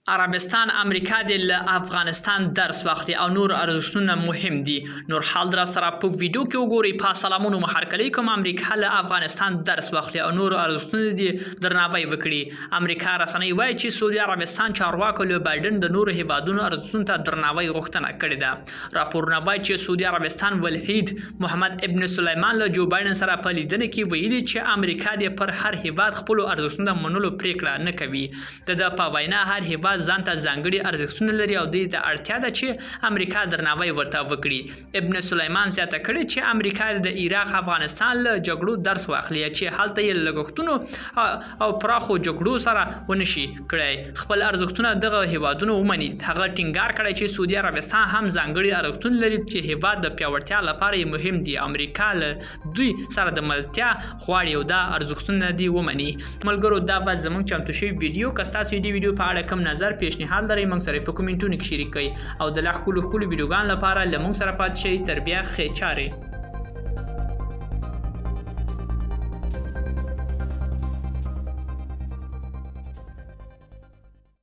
عربستان امریکا د له افغانستان درس واخلي او نور ارزښتونه مهم دي. نور حال در سره په ویډیو کې وګورئ. په سلامونو محرکلی کوم امریکا له افغانستان درس واخلي او نور ارزښتونه دي درناوی وکړي. امریکا رسنۍ وایي چې سعودي عربستان چارواکو له بایدن د نورو هیوادونو ارزښتونو ته درناوی غوښتنه کړې ده. راپورونه وایي چې سعودي عربستان ولید محمد ابن سلیمان له جو بایدن سره په لیدنه کې ویلي چې امریکا د پر هر هیواد خپل ارزښتونه منلو پریکړه نه کوي. د په وینا هر هیواد ځان ته ځانګړي ارزښتونه لري او دوی ته اړتیا ده چې امریکا درناوی ورته وکړي. ابن سلیمان زیاته کړې چې امریکا د عراق افغانستان له جګړو درس واخلي چې هلته یې لګښتونو او پراخو جګړو سره ونشي کړی خپل ارزښتونه دغه هیوادونو ومني. هغه ټینګار کړی چې سعودي عربستان هم ځانګړي ارزښتونه لري چې هیواد د پیاوړتیا لپاره یې مهم دي. امریکا له دوی سره د ملتیا غواړي او دا ارزښتونه دي ومني. ملګرو دا به زموږ چمتو شوی ویډیو که ستاسو د ویډیو په اړه کوم نظر پیشنهاد لرئ موږ سره په کومنټونو کې شریک کړئ او د لا ښکلو ویډیوګانو لپاره له موږ سره پاتې شئ. تر بیا ښې چارې.